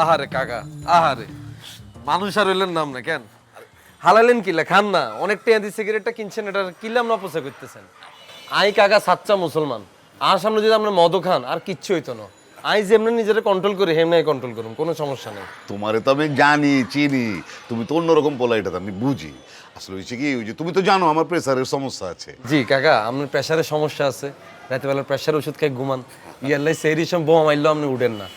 আহারে কাকা, আহারে মানুষ আর হইলেন নাম না কেন? হালালেন কিলা খান না, অনেক টিয়া দিয়ে সিগারেটটা কিনছেন, এটা কিলাম না পোষা করতেছেন। আই কাকা সাচ্চা মুসলমান, আর সামনে যদি আমরা মদও খান আর কিচ্ছু হইতো না। আই যেমনি নিজেরা কন্ট্রোল করি হেমনি কন্ট্রোল করুন, কোনো সমস্যা নেই। তোমারে তো আমি জানি চিনি, তুমি তো অন্যরকম বলা, এটা তো আমি বুঝি। আসলে হয়েছে কি, ওই যে তুমি তো জানো আমার প্রেসারের সমস্যা আছে। জি কাকা, আপনার প্রেশারের সমস্যা আছে, রাতেবেলার প্রেশার ওষুধ খাই ঘুমান, ইয়াল্লাই সেই রিসম বোমা মারলেও আপনি উঠেন না।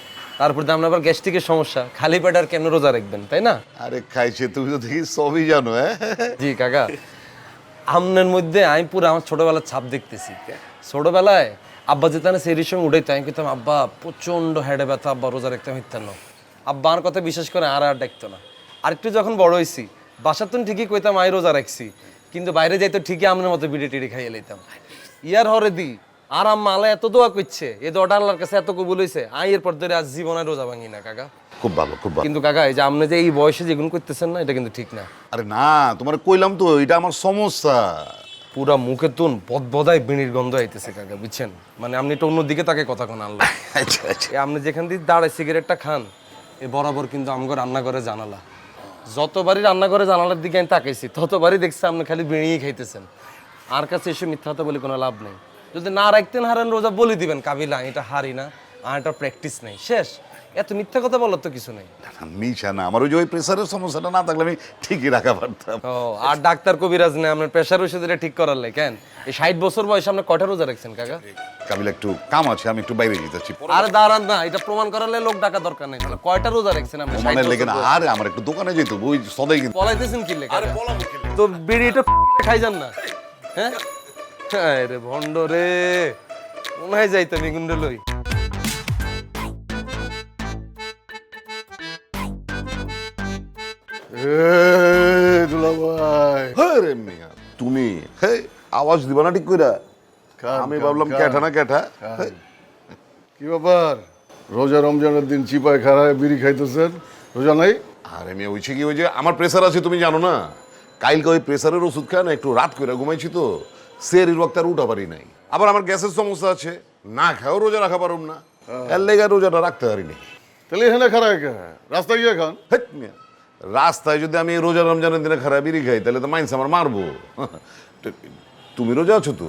তারপর তো আপনার আবার গ্যাস্ট্রিকের সমস্যা, খালি পেট আর কেন রোজা রাখবেন, তাই না? আরে খাইছে, তুমি তো দেখি সবই জানো। হ্যাঁ জি কাকা, আমনের মধ্যে আমি পুরো আমার ছোটবেলার ছাপ দেখতেছি। ছোটবেলায় আব্বা যেতাম সেই রিসম উঠাইতো, আমি কিন্তু আব্বা প্রচন্ড হেডে ব্যথা, আব্বা রোজা রাখতে হইতেন না। আব্বা আমার কথা বিশ্বাস করে আর ডাকতো না। আরেকটু যখন বড় হয়েছি, বাসার তো ঠিকই কইতাম আই রোজা রাখছি, কিন্তু বাইরে যাইতো ঠিকই আমনের মতো বিড়ি টিড়ি খাইয়ে লইতাম। ইয়ার হরে দি আর আম্মা আল্লাহ এত দোয়া করছে, এ দোয়াটা আল্লাহর কাছে এত কবুল হইছে, আই এরপর ধরে আজ জীবনে রোজা ভাঙি না কাকা। খুব ভালো, খুব ভালো। কিন্তু কাকা এই যে আপনি যে এই বয়সে যেগুলো করতেছেন না, এটা কিন্তু ঠিক না। আরে না, তোমার কইলাম তো এটা আমার সমস্যা। পুরা মুখে তুন বদবদায় বিড়ির গন্ধ আইতেছে কাকা, বুঝছেন? মানে আপনি একটু অন্যদিকে তাকে কথা কোন আল্লাহ। আচ্ছা আচ্ছা। আপনি যেখান দিয়ে দাঁড়ায় সিগারেটটা খান, এ বরাবর কিন্তু আমাকে রান্নাঘরে জানালা, যতবারই রান্নাঘরে জানালার দিকে আমি তাকাইছি ততবারই দেখছি আপনি খালি বিড়িই খাইতেছেন। আর কাছে এসে মিথ্যা কথা বলে কোনো লাভ নেই। যদি না রাখতেন হারেন রোজা বলে দিবেন কাবিলা এটা হারি না, আর এটা প্র্যাকটিস নেই, শেষ। এত মিথ্যা কথা বলার তো কিছু নেই। মিশা না, আমার ওই যে ওই প্রেসারের সমস্যাটা না থাকলে আমি ঠিকই রাখা পারতাম। ও আর ডাক্তার কবিরাজ নেই আপনার প্রেশার ওষুধ এটা ঠিক করার লাই কেন? এই 60 বছর বয়সে আপনি কয়টা রোজা রাখছেন কাকা? কাবিলা একটু কাম আছে, আমি একটু বাইরে যেতেছি। আরে দাঁড়ান না, এটা প্রমাণ করালে লোক ডাকা দরকার নেই। তাহলে কয়টা রোজা রাখছেন আপনি? মনে লেগে না, আরে আমার একটু দোকানে যেত, ওই সদাই কিন্তু। পলাইতেছেন কি লেখা? তো বিড়িটা খাই যান না, হ্যাঁ? আরে ভন্ড রে, মনে হয় যাইতাম এগুন্ডে লই। দুলাভাই, আরে মিয়া তুমি, হে আওয়াজ দিবা না ঠিক কইরা? আমি ভাবলাম ক্যাঠা না ক্যাঠা। কি ব্যাপার? রোজা রমজানের দিন চিপায় খাড়ায় বিড়ি খাইতেছেন, রোজা নাই? আরে মেয়ে হয়েছে কি, ওই যে আমার প্রেসার আছে তুমি জানো না, কালকে ওই প্রেসারের ওষুধ খায় না একটু রাত করে ঘুমাইছি তো, সেরির রক্ত আর উঠা পারি নাই। আবার আমার গ্যাসের সমস্যা আছে, না খাও রোজা রাখা পারুম না, এর লেগে রোজাটা রাখতে পারিনি। তাহলে এখানে খাড়ায় কে? রাস্তায় গিয়ে খান। হেৎ মিয়া, রাস্তায় যদি আমি এই রোজা রমজানের দিনে খারাপ বিড়ি খাই তাহলে তো মাইন্স আমার মারবো। তুমি রোজা আছো তো?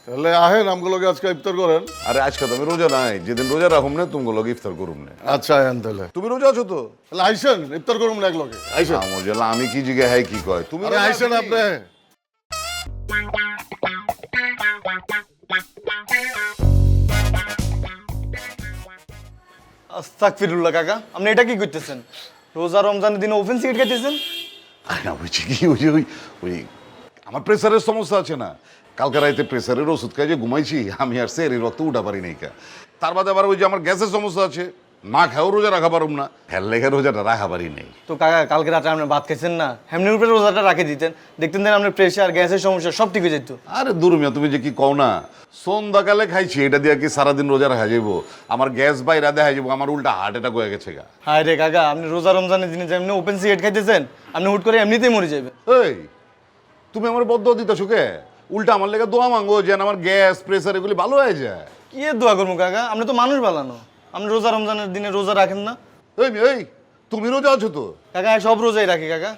তাহলে আহেন আমগুলোকে আজকে ইফতার করেন। আরে আজকে তো আমি রোজা নাই, যেদিন রোজা রাখুম না তুমি লোক ইফতার করুম না। আচ্ছা আহেন তাহলে। তুমি রোজা আছো তো? তাহলে আইসেন, ইফতার করুন না একলগে। আইসেন। আমার জেলা আমি কি জিগে হ্যাঁ কি কয় তুমি আরে রোজা আইসেন আছো কি? আপনি। আস্তাগফিরুল্লাহ কাকা, আপনি এটা কি করতেছেন? রোজা রমজানের দিনে ওপেন সিগারেট খাইতেছেন? আরে না হয়েছে কি, ওই যে ওই আমার প্রেসারের সমস্যা আছে না, কালকে রাইতে প্রেসারের ওষুধ খাই যে ঘুমাইছি আমি, আর সেরির রক্ত উঠা পারি নাই কা। তার বাদে আবার ওই যে আমার গ্যাসের সমস্যা আছে, না খাও রোজা রাখা পারুম না, ফেল লেগে রোজাটা রাখা পারি নাই। তো কাকা কালকে রাতে আপনি ভাত খাইছেন না, হেমনির উপরে রোজাটা রাখে দিতেন, দেখতেন দেন আপনার প্রেশার গ্যাসের সমস্যা সব ঠিক হয়ে যেত। আরে দুর্মিয়া তুমি যে কি কও না, সন্ধ্যাকালে খাইছি এটা দিয়ে কি সারাদিন রোজা রাখা যাবো? আমার গ্যাস বাইরা দেখা যাবো, আমার উল্টা হার্ট অ্যাটাক হয়ে গেছে গা। হায় রে কাকা, আপনি রোজা রমজানের দিনে যেমনি ওপেন সিগারেট খাইতেছেন, আপনি হুট করে এমনিতেই মরে যাবেন। এই তুমি আমার বদ্ধ দিতেছো কে? উল্টা আমার লেগে দোয়া মাঙ্গো যেন আমার গ্যাস প্রেসার এগুলি ভালো হয়ে যায়। কি এর দোয়া করবো কাকা, আপনি তো মানুষ বানানো, আপনি রোজা রমজানের দিনে রোজা রাখেন না। এই তুমি রোজা আছো তো? কাকা সব রোজাই রাখি কাকা।